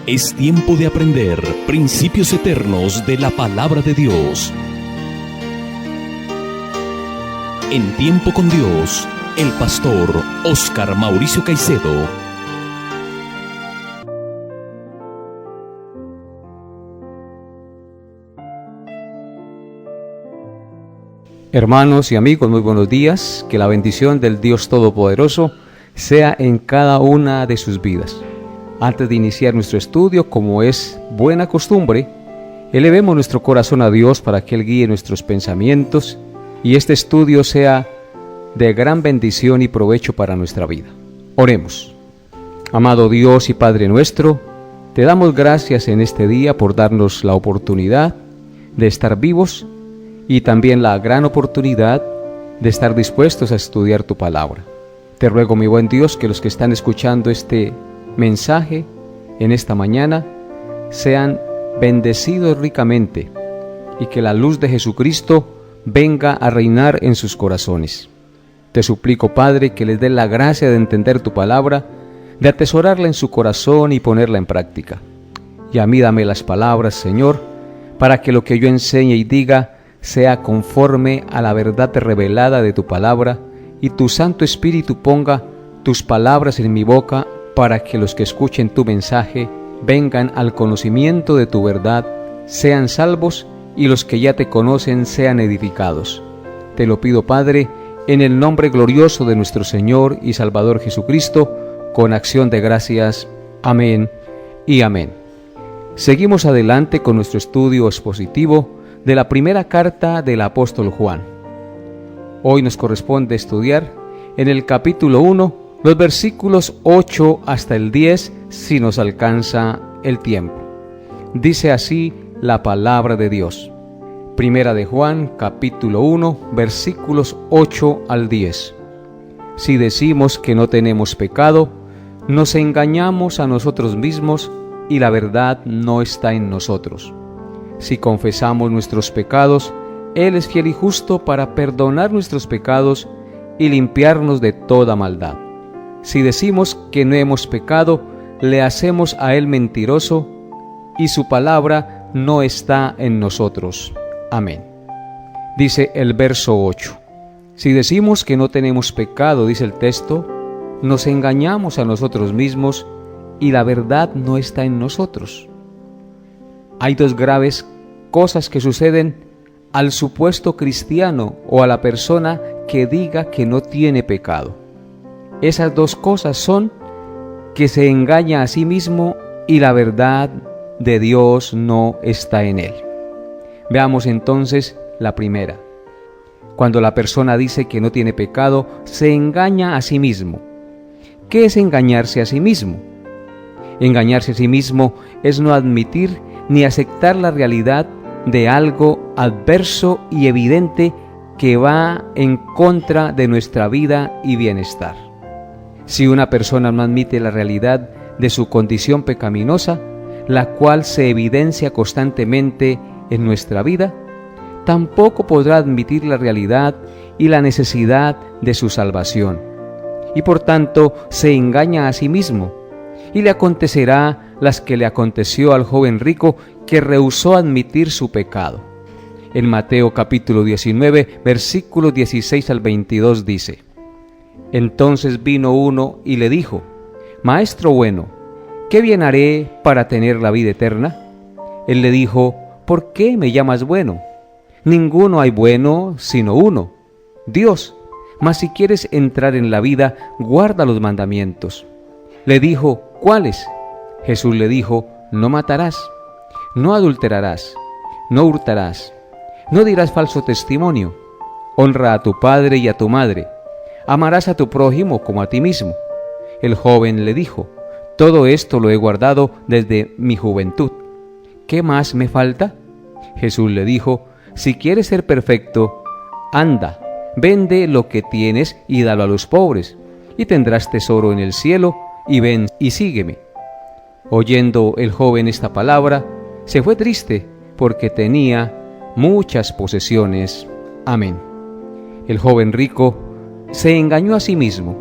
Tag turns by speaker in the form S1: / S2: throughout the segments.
S1: Es tiempo de aprender principios eternos de la palabra de Dios. En Tiempo con Dios, el pastor Óscar Mauricio Caicedo.
S2: Hermanos y amigos, muy buenos días. Que la bendición del Dios Todopoderoso sea en cada una de sus vidas. Antes de iniciar nuestro estudio, como es buena costumbre, elevemos nuestro corazón a Dios para que Él guíe nuestros pensamientos y este estudio sea de gran bendición y provecho para nuestra vida. Oremos. Amado Dios y Padre nuestro, te damos gracias en este día por darnos la oportunidad de estar vivos y también la gran oportunidad de estar dispuestos a estudiar tu palabra. Te ruego, mi buen Dios, que los que están escuchando este mensaje en esta mañana sean bendecidos ricamente y que la luz de Jesucristo venga a reinar en sus corazones. Te suplico, Padre, que les dé la gracia de entender tu palabra, de atesorarla en su corazón y ponerla en práctica. Y a mí dame las palabras, Señor, para que lo que yo enseñe y diga sea conforme a la verdad revelada de tu palabra, y tu Santo Espíritu ponga tus palabras en mi boca para que los que escuchen tu mensaje vengan al conocimiento de tu verdad, sean salvos y los que ya te conocen sean edificados. Te lo pido, Padre, en el nombre glorioso de nuestro Señor y Salvador Jesucristo, con acción de gracias. Amén y amén. Seguimos adelante con nuestro estudio expositivo de la primera carta del apóstol Juan. Hoy nos corresponde estudiar en el capítulo 1, los versículos 8 hasta el 10, si nos alcanza el tiempo. Dice así la palabra de Dios. Primera de Juan, capítulo 1, versículos 8 al 10. Si decimos que no tenemos pecado, nos engañamos a nosotros mismos y la verdad no está en nosotros. Si confesamos nuestros pecados, Él es fiel y justo para perdonar nuestros pecados y limpiarnos de toda maldad. Si decimos que no hemos pecado, le hacemos a Él mentiroso y su palabra no está en nosotros. Amén. Dice el verso 8. Si decimos que no tenemos pecado, dice el texto, nos engañamos a nosotros mismos y la verdad no está en nosotros. Hay dos graves cosas que suceden al supuesto cristiano o a la persona que diga que no tiene pecado. Esas dos cosas son que se engaña a sí mismo y la verdad de Dios no está en él. Veamos entonces la primera. Cuando la persona dice que no tiene pecado, se engaña a sí mismo. ¿Qué es engañarse a sí mismo? Engañarse a sí mismo es no admitir ni aceptar la realidad de algo adverso y evidente que va en contra de nuestra vida y bienestar. Si una persona no admite la realidad de su condición pecaminosa, la cual se evidencia constantemente en nuestra vida, tampoco podrá admitir la realidad y la necesidad de su salvación, y por tanto se engaña a sí mismo, y le acontecerá las que le aconteció al joven rico que rehusó admitir su pecado. En Mateo capítulo 19, versículos 16 al 22 dice: Entonces vino uno y le dijo: Maestro bueno, ¿qué bien haré para tener la vida eterna? Él le dijo: ¿Por qué me llamas bueno? Ninguno hay bueno sino uno, Dios. Mas si quieres entrar en la vida, guarda los mandamientos. Le dijo: ¿Cuáles? Jesús le dijo: No matarás, no adulterarás, no hurtarás, no dirás falso testimonio, honra a tu padre y a tu madre, amarás a tu prójimo como a ti mismo. El joven le dijo: Todo esto lo he guardado desde mi juventud. ¿Qué más me falta? Jesús le dijo: Si quieres ser perfecto, anda, vende lo que tienes y dalo a los pobres, y tendrás tesoro en el cielo, y ven y sígueme. Oyendo el joven esta palabra, se fue triste, porque tenía muchas posesiones. Amén. El joven rico se engañó a sí mismo.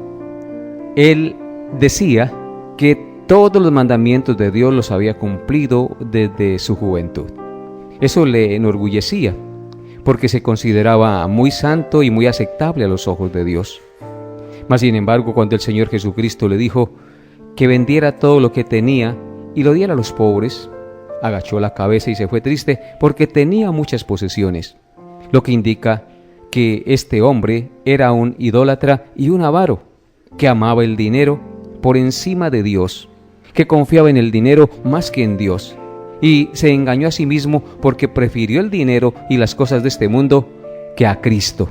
S2: Él decía que todos los mandamientos de Dios los había cumplido desde su juventud. Eso le enorgullecía, porque se consideraba muy santo y muy aceptable a los ojos de Dios. Mas sin embargo, cuando el Señor Jesucristo le dijo que vendiera todo lo que tenía y lo diera a los pobres, agachó la cabeza y se fue triste porque tenía muchas posesiones, lo que indica que este hombre era un idólatra y un avaro, que amaba el dinero por encima de Dios, que confiaba en el dinero más que en Dios, y se engañó a sí mismo porque prefirió el dinero y las cosas de este mundo que a Cristo.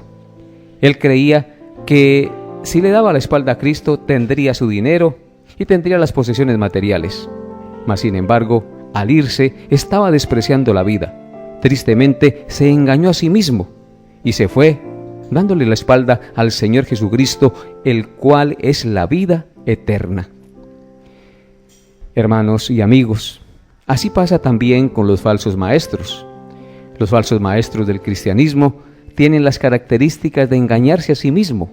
S2: Él creía que si le daba la espalda a Cristo tendría su dinero y tendría las posesiones materiales. Mas sin embargo, al irse estaba despreciando la vida. Tristemente se engañó a sí mismo y se fue, dándole la espalda al Señor Jesucristo, el cual es la vida eterna. Hermanos y amigos, así pasa también con los falsos maestros. Los falsos maestros del cristianismo tienen las características de engañarse a sí mismo,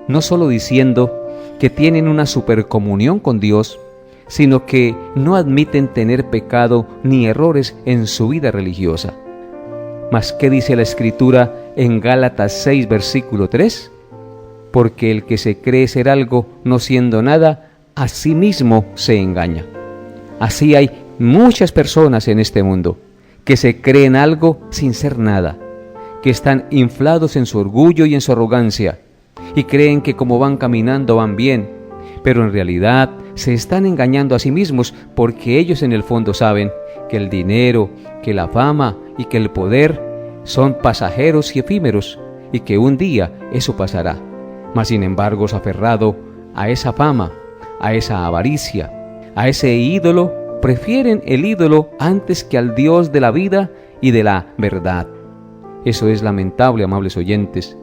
S2: no solo diciendo que tienen una supercomunión con Dios, sino que no admiten tener pecado ni errores en su vida religiosa. Mas, ¿qué dice la Escritura en Gálatas 6, versículo 3? Porque el que se cree ser algo no siendo nada, a sí mismo se engaña. Así hay muchas personas en este mundo que se creen algo sin ser nada, que están inflados en su orgullo y en su arrogancia, y creen que como van caminando van bien, pero en realidad se están engañando a sí mismos, porque ellos en el fondo saben que el dinero, que la fama y que el poder son pasajeros y efímeros, y que un día eso pasará. Mas sin embargo, aferrado a esa fama, a esa avaricia, a ese ídolo, prefieren el ídolo antes que al Dios de la vida y de la verdad. Eso es lamentable, amables oyentes.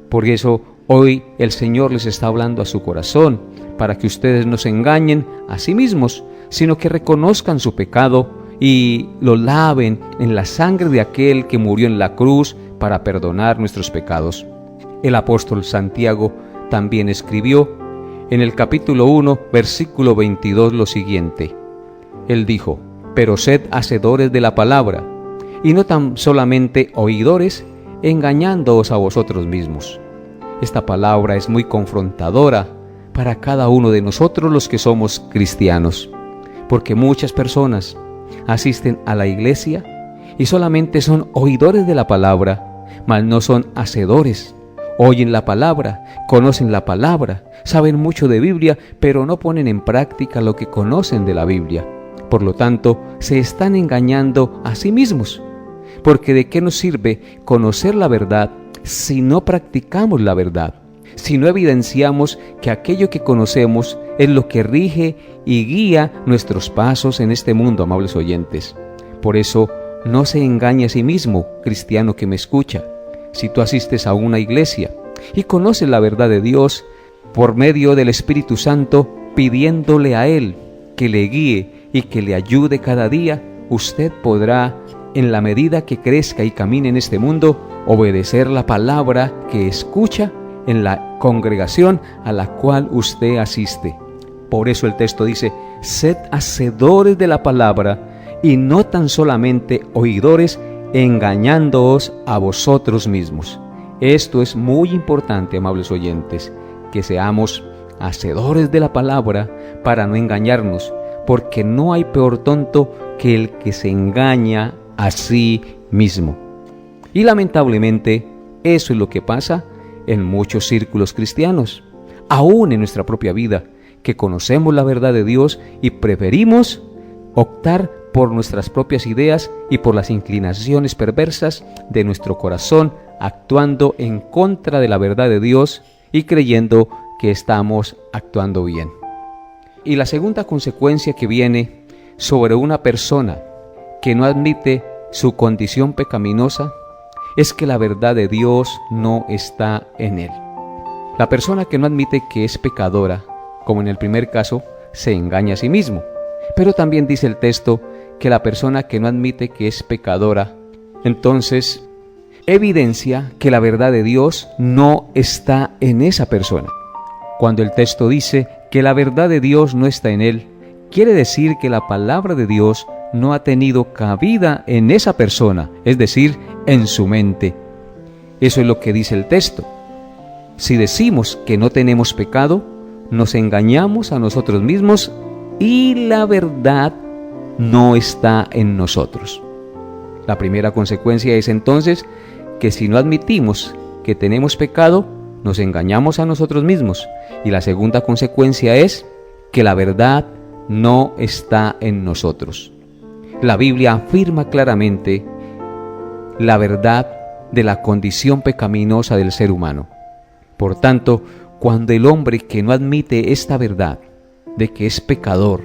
S2: Por eso hoy el Señor les está hablando a su corazón, para que ustedes no se engañen a sí mismos, sino que reconozcan su pecado y lo laven en la sangre de aquel que murió en la cruz para perdonar nuestros pecados. El apóstol Santiago también escribió en el capítulo 1, versículo 22 lo siguiente. Él dijo: pero sed hacedores de la palabra, y no tan solamente oidores, engañándoos a vosotros mismos. Esta palabra es muy confrontadora para cada uno de nosotros los que somos cristianos, porque muchas personas asisten a la iglesia y solamente son oidores de la palabra, mas no son hacedores. Oyen la palabra, conocen la palabra, saben mucho de Biblia, pero no ponen en práctica lo que conocen de la Biblia. Por lo tanto, se están engañando a sí mismos, porque ¿de qué nos sirve conocer la verdad si no practicamos la verdad? Si no evidenciamos que aquello que conocemos es lo que rige y guía nuestros pasos en este mundo, amables oyentes. Por eso, no se engañe a sí mismo, cristiano que me escucha. Si tú asistes a una iglesia y conoces la verdad de Dios por medio del Espíritu Santo, pidiéndole a Él que le guíe y que le ayude cada día, usted podrá, en la medida que crezca y camine en este mundo, obedecer la palabra que escucha en la congregación a la cual usted asiste. Por eso el texto dice: sed hacedores de la palabra y no tan solamente oidores, engañándoos a vosotros mismos. Esto es muy importante, amables oyentes, que seamos hacedores de la palabra para no engañarnos, porque no hay peor tonto que el que se engaña a sí mismo. Y lamentablemente, eso es lo que pasa en muchos círculos cristianos, aún en nuestra propia vida, que conocemos la verdad de Dios y preferimos optar por nuestras propias ideas y por las inclinaciones perversas de nuestro corazón, actuando en contra de la verdad de Dios y creyendo que estamos actuando bien. Y la segunda consecuencia que viene sobre una persona que no admite su condición pecaminosa es que la verdad de Dios no está en él. La persona que no admite que es pecadora, como en el primer caso, se engaña a sí mismo. Pero también dice el texto que la persona que no admite que es pecadora, entonces evidencia que la verdad de Dios no está en esa persona. Cuando el texto dice que la verdad de Dios no está en él, quiere decir que la palabra de Dios no ha tenido cabida en esa persona, es decir, en su mente. Eso es lo que dice el texto. Si decimos que no tenemos pecado, nos engañamos a nosotros mismos y la verdad no está en nosotros. La primera consecuencia es entonces que si no admitimos que tenemos pecado, nos engañamos a nosotros mismos. Y la segunda consecuencia es que la verdad no está en nosotros. La Biblia afirma claramente la verdad de la condición pecaminosa del ser humano. Por tanto, cuando el hombre que no admite esta verdad de que es pecador,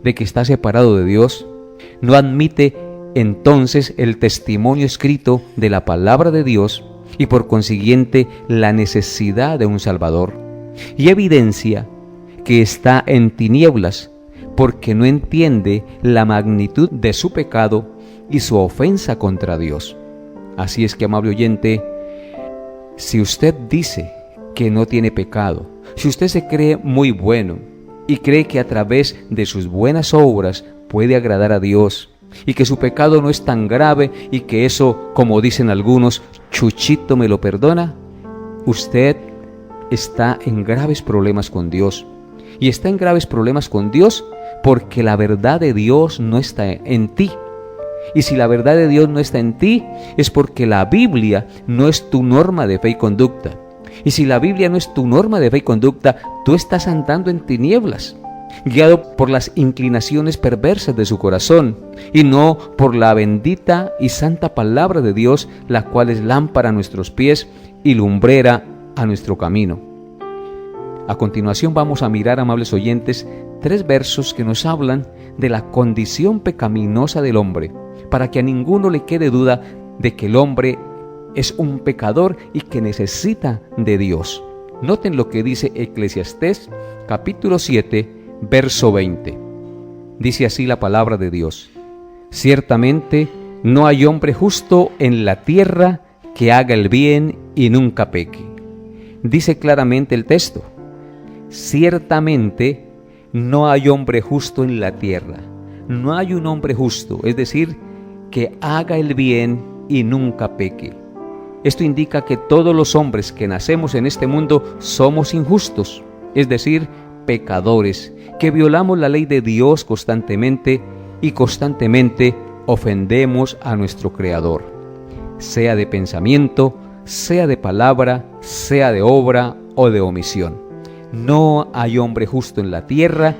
S2: de que está separado de Dios, no admite entonces el testimonio escrito de la palabra de Dios y por consiguiente la necesidad de un Salvador, y evidencia que está en tinieblas porque no entiende la magnitud de su pecado y su ofensa contra Dios. Así es que, amable oyente, si usted dice que no tiene pecado, si usted se cree muy bueno y cree que a través de sus buenas obras puede agradar a Dios y que su pecado no es tan grave y que eso, como dicen algunos, Chuchito me lo perdona, usted está en graves problemas con Dios. Y está en graves problemas con Dios porque la verdad de Dios no está en ti. Y si la verdad de Dios no está en ti, es porque la Biblia no es tu norma de fe y conducta. Y si la Biblia no es tu norma de fe y conducta, tú estás andando en tinieblas, guiado por las inclinaciones perversas de su corazón, y no por la bendita y santa palabra de Dios, la cual es lámpara a nuestros pies y lumbrera a nuestro camino. A continuación vamos a mirar, amables oyentes, 3 versos que nos hablan de la condición pecaminosa del hombre, para que a ninguno le quede duda de que el hombre es un pecador y que necesita de Dios. Noten lo que dice Eclesiastés, capítulo 7, verso 20. Dice así la palabra de Dios: ciertamente no hay hombre justo en la tierra que haga el bien y nunca peque. Dice claramente el texto: ciertamente no hay hombre justo en la tierra. No hay un hombre justo, es decir, que haga el bien y nunca peque. Esto indica que todos los hombres que nacemos en este mundo somos injustos, es decir, pecadores, que violamos la ley de Dios constantemente y constantemente ofendemos a nuestro Creador, sea de pensamiento, sea de palabra, sea de obra o de omisión. No hay hombre justo en la tierra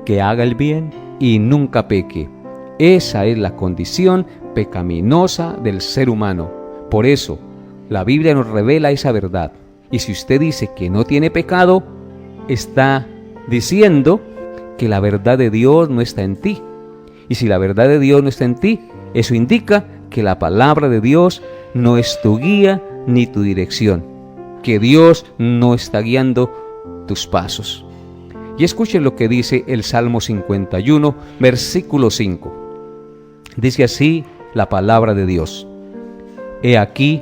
S2: que haga el bien y nunca peque. Esa es la condición pecaminosa del ser humano. Por eso, la Biblia nos revela esa verdad. Y si usted dice que no tiene pecado, está diciendo que la verdad de Dios no está en ti. Y si la verdad de Dios no está en ti, eso indica que la palabra de Dios no es tu guía ni tu dirección, que Dios no está guiando tus pasos. Y escuchen lo que dice el Salmo 51, versículo 5. Dice así la palabra de Dios: he aquí,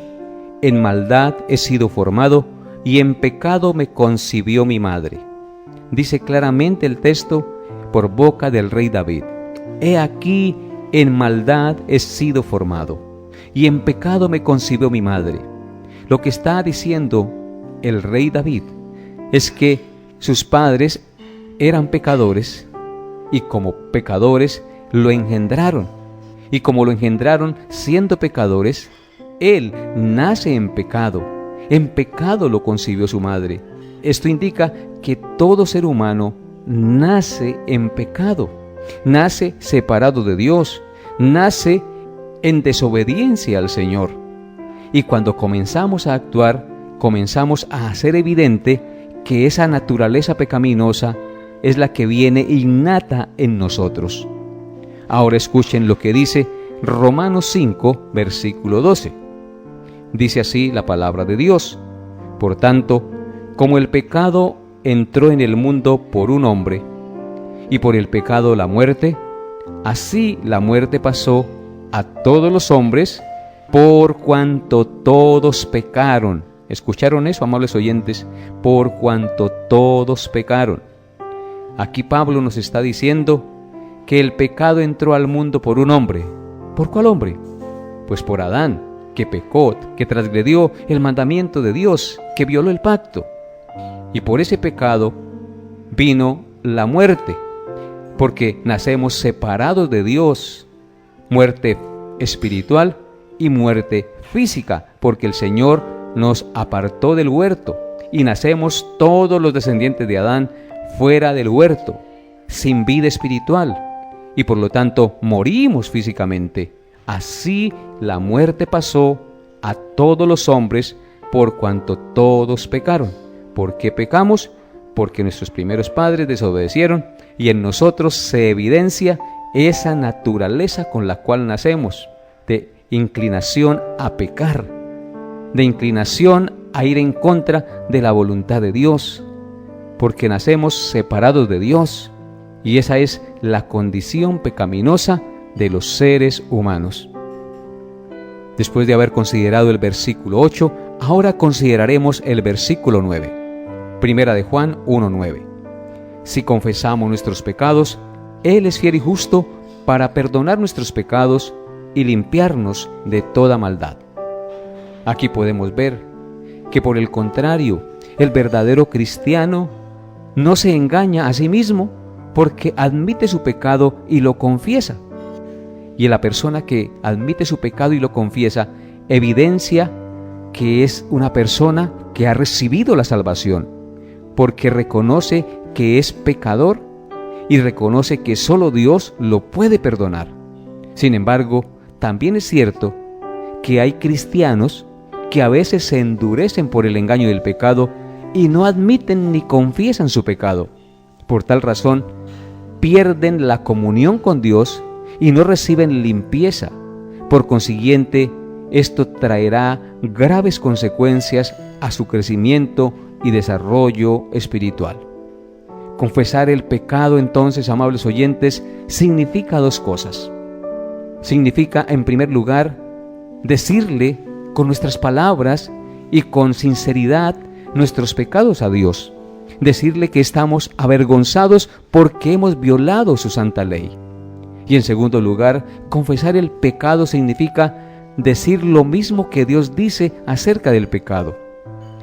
S2: en maldad he sido formado, y en pecado me concibió mi madre. Dice claramente el texto por boca del rey David: he aquí, en maldad he sido formado, y en pecado me concibió mi madre. Lo que está diciendo el rey David es que sus padres eran pecadores, y como pecadores lo engendraron. Y como lo engendraron siendo pecadores, él nace en pecado lo concibió su madre. Esto indica que todo ser humano nace en pecado, nace separado de Dios, nace en desobediencia al Señor. Y cuando comenzamos a actuar, comenzamos a hacer evidente que esa naturaleza pecaminosa es la que viene innata en nosotros. Ahora escuchen lo que dice Romanos 5, versículo 12. Dice así la palabra de Dios: por tanto, como el pecado entró en el mundo por un hombre, y por el pecado la muerte, así la muerte pasó a todos los hombres, por cuanto todos pecaron. ¿Escucharon eso, amables oyentes? Por cuanto todos pecaron. Aquí Pablo nos está diciendo que el pecado entró al mundo por un hombre. ¿Por cuál hombre? Pues por Adán, que pecó, que transgredió el mandamiento de Dios, que violó el pacto. Y por ese pecado vino la muerte, porque nacemos separados de Dios, muerte espiritual y muerte física, porque el Señor nos apartó del huerto y nacemos todos los descendientes de Adán fuera del huerto, sin vida espiritual, y por lo tanto morimos físicamente. Así la muerte pasó a todos los hombres por cuanto todos pecaron. ¿Por qué pecamos? Porque nuestros primeros padres desobedecieron y en nosotros se evidencia esa naturaleza con la cual nacemos, de inclinación a pecar, de inclinación a ir en contra de la voluntad de Dios, porque nacemos separados de Dios, y esa es la condición pecaminosa de los seres humanos. Después de haber considerado el versículo 8, ahora consideraremos el versículo 9. Primera de Juan 1:9. Si confesamos nuestros pecados, Él es fiel y justo para perdonar nuestros pecados y limpiarnos de toda maldad. Aquí podemos ver que por el contrario, el verdadero cristiano no se engaña a sí mismo porque admite su pecado y lo confiesa. Y la persona que admite su pecado y lo confiesa evidencia que es una persona que ha recibido la salvación, porque reconoce que es pecador y reconoce que solo Dios lo puede perdonar. Sin embargo, también es cierto que hay cristianos que a veces se endurecen por el engaño del pecado y no admiten ni confiesan su pecado. Por tal razón, pierden la comunión con Dios y no reciben limpieza. Por consiguiente, esto traerá graves consecuencias a su crecimiento y desarrollo espiritual. Confesar el pecado, entonces, amables oyentes, significa dos cosas. Significa, en primer lugar, decirle con nuestras palabras y con sinceridad nuestros pecados a Dios. Decirle que estamos avergonzados porque hemos violado su santa ley. Y en segundo lugar, confesar el pecado significa decir lo mismo que Dios dice acerca del pecado.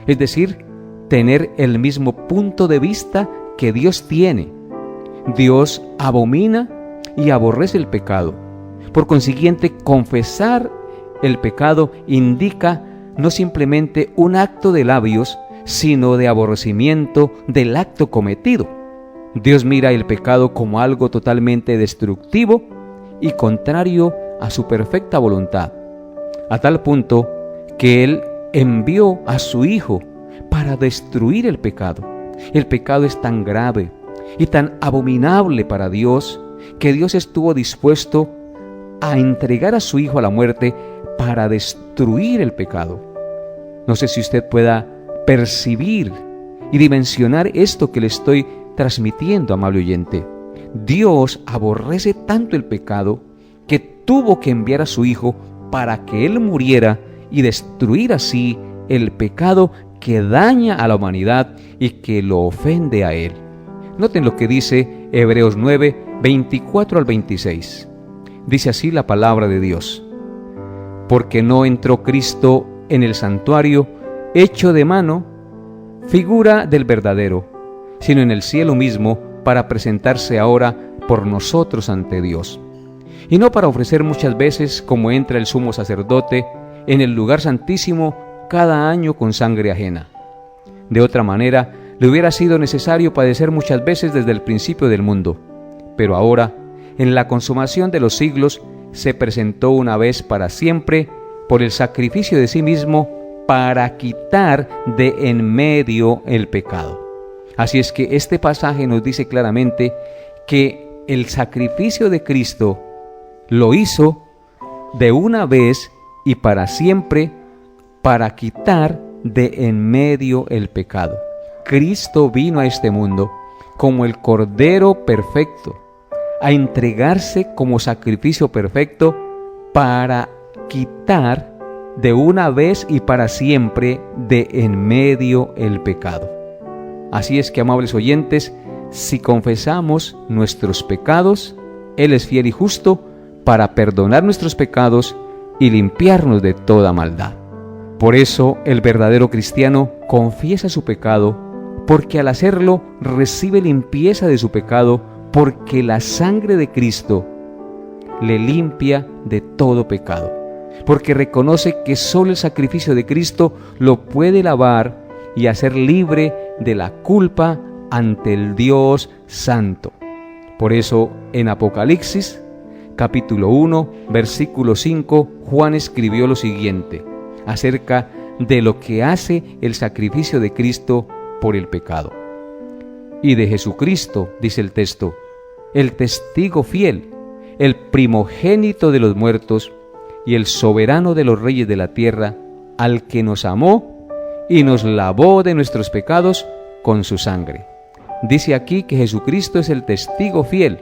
S2: Es decir, tener el mismo punto de vista que Dios tiene. Dios abomina y aborrece el pecado. Por consiguiente, confesar el pecado indica no simplemente un acto de labios, sino de aborrecimiento del acto cometido. Dios mira el pecado como algo totalmente destructivo y contrario a su perfecta voluntad, a tal punto que Él envió a su Hijo para destruir el pecado. El pecado es tan grave y tan abominable para Dios que Dios estuvo dispuesto a entregar a su Hijo a la muerte para destruir el pecado. No sé si usted pueda percibir y dimensionar esto que le estoy transmitiendo, amable oyente. Dios aborrece tanto el pecado que tuvo que enviar a su Hijo para que Él muriera y destruir así el pecado que daña a la humanidad y que lo ofende a Él. Noten lo que dice Hebreos 9, 24 al 26. Dice así la palabra de Dios: porque no entró Cristo en el santuario hecho de mano, figura del verdadero, sino en el cielo mismo, para presentarse ahora por nosotros ante Dios. Y no para ofrecer muchas veces, como entra el sumo sacerdote en el lugar santísimo cada año con sangre ajena. De otra manera, le hubiera sido necesario padecer muchas veces desde el principio del mundo. Pero ahora, en la consumación de los siglos, se presentó una vez para siempre por el sacrificio de sí mismo para quitar de en medio el pecado. Así es que este pasaje nos dice claramente que el sacrificio de Cristo lo hizo de una vez y para siempre para quitar de en medio el pecado. Cristo vino a este mundo como el Cordero perfecto, a entregarse como sacrificio perfecto para quitar de una vez y para siempre de en medio el pecado. Así es que, amables oyentes, si confesamos nuestros pecados, Él es fiel y justo para perdonar nuestros pecados y limpiarnos de toda maldad. Por eso el verdadero cristiano confiesa su pecado, porque al hacerlo recibe limpieza de su pecado, porque la sangre de Cristo le limpia de todo pecado, porque reconoce que solo el sacrificio de Cristo lo puede lavar y hacer libre de la culpa ante el Dios Santo. Por eso en Apocalipsis, capítulo 1, versículo 5, Juan escribió lo siguiente acerca de lo que hace el sacrificio de Cristo por el pecado. Y de Jesucristo, dice el texto, el testigo fiel, el primogénito de los muertos y el soberano de los reyes de la tierra, al que nos amó y nos lavó de nuestros pecados con su sangre. Dice aquí que Jesucristo es el testigo fiel,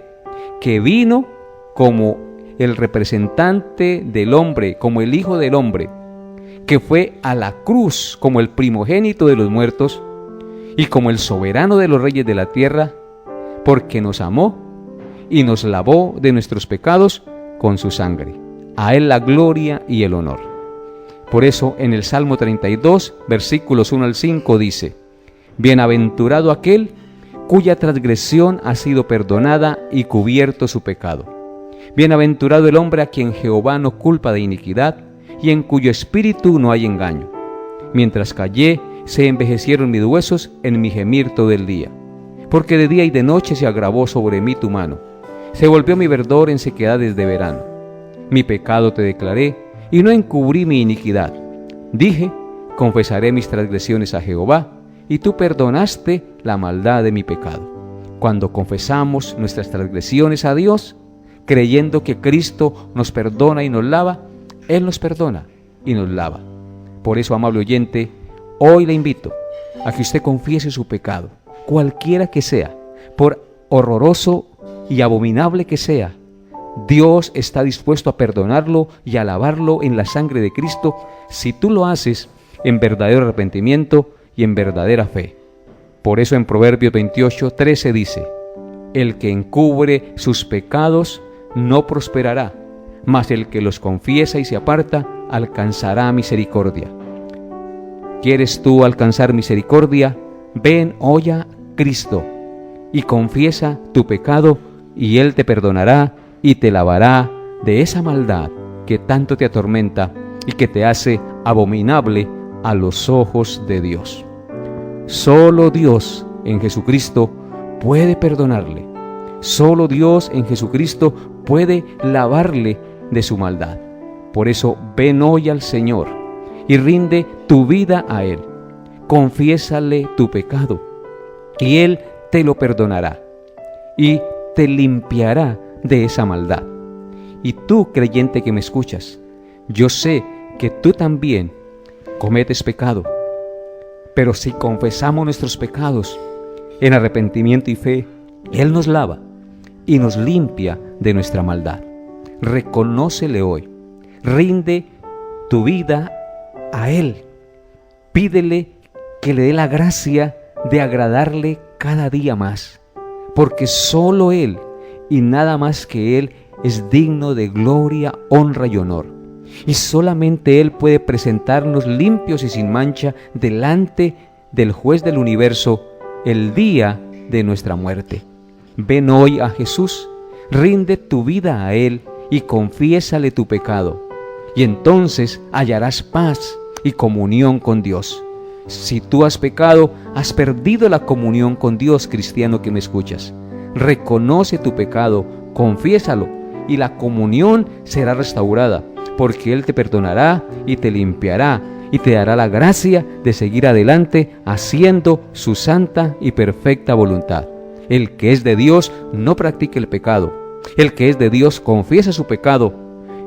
S2: que vino como el representante del hombre, como el Hijo del Hombre, que fue a la cruz como el primogénito de los muertos y como el soberano de los reyes de la tierra, porque nos amó y nos lavó de nuestros pecados con su sangre. A Él la gloria y el honor. Por eso en el Salmo 32, versículos 1 al 5 dice: Bienaventurado aquel cuya transgresión ha sido perdonada y cubierto su pecado. Bienaventurado el hombre a quien Jehová no culpa de iniquidad y en cuyo espíritu no hay engaño. Mientras callé, se envejecieron mis huesos en mi gemir todo el día. Porque de día y de noche se agravó sobre mí tu mano. Se volvió mi verdor en sequedades de verano. Mi pecado te declaré y no encubrí mi iniquidad. Dije, confesaré mis transgresiones a Jehová, y tú perdonaste la maldad de mi pecado. Cuando confesamos nuestras transgresiones a Dios, creyendo que Cristo nos perdona y nos lava, Él nos perdona y nos lava. Por eso, amable oyente, hoy le invito a que usted confiese su pecado, cualquiera que sea, por horroroso y abominable que sea. Dios está dispuesto a perdonarlo y a lavarlo en la sangre de Cristo si tú lo haces en verdadero arrepentimiento y en verdadera fe. Por eso en Proverbios 28:13 dice: El que encubre sus pecados no prosperará, mas el que los confiesa y se aparta alcanzará misericordia. ¿Quieres tú alcanzar misericordia? Ven hoy a Cristo y confiesa tu pecado, y Él te perdonará y te lavará de esa maldad que tanto te atormenta y que te hace abominable a los ojos de Dios. Solo Dios en Jesucristo puede perdonarle. Solo Dios en Jesucristo puede lavarle de su maldad. Por eso ven hoy al Señor y rinde tu vida a Él. Confiésale tu pecado y Él te lo perdonará y te limpiará de esa maldad. Y tú, creyente que me escuchas, yo sé que tú también cometes pecado, pero si confesamos nuestros pecados en arrepentimiento y fe, Él nos lava y nos limpia de nuestra maldad. Reconócele hoy, rinde tu vida a Él, pídele que le dé la gracia de agradarle cada día más, porque solo Él y nada más que Él es digno de gloria, honra y honor. Y solamente Él puede presentarnos limpios y sin mancha delante del juez del universo el día de nuestra muerte. Ven hoy a Jesús, rinde tu vida a Él y confiésale tu pecado. Y entonces hallarás paz y comunión con Dios. Si tú has pecado, has perdido la comunión con Dios, cristiano que me escuchas. Reconoce tu pecado, confiésalo y la comunión será restaurada, porque Él te perdonará y te limpiará y te dará la gracia de seguir adelante haciendo su santa y perfecta voluntad. El que es de Dios no practica el pecado. El que es de Dios confiesa su pecado,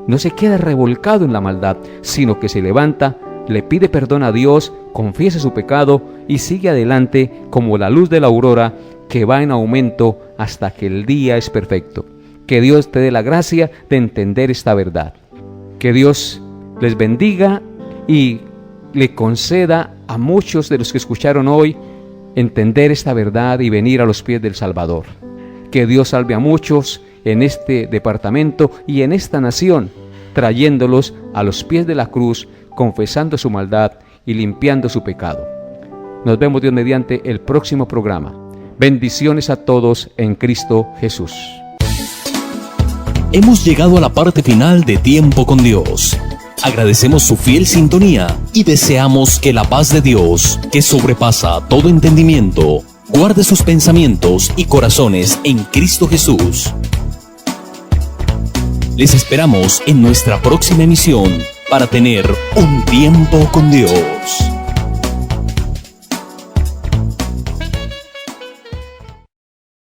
S2: no se queda revolcado en la maldad, sino que se levanta, le pide perdón a Dios, confiesa su pecado y sigue adelante como la luz de la aurora que va en aumento hasta que el día es perfecto. Que Dios te dé la gracia de entender esta verdad. Que Dios les bendiga y le conceda a muchos de los que escucharon hoy entender esta verdad y venir a los pies del Salvador. Que Dios salve a muchos en este departamento y en esta nación, trayéndolos a los pies de la cruz, confesando su maldad y limpiando su pecado. Nos vemos Dios mediante el próximo programa. Bendiciones a todos en Cristo Jesús.
S1: Hemos llegado a la parte final de Tiempo con Dios. Agradecemos su fiel sintonía y deseamos que la paz de Dios, que sobrepasa todo entendimiento, guarde sus pensamientos y corazones en Cristo Jesús. Les esperamos en nuestra próxima emisión para tener un tiempo con Dios.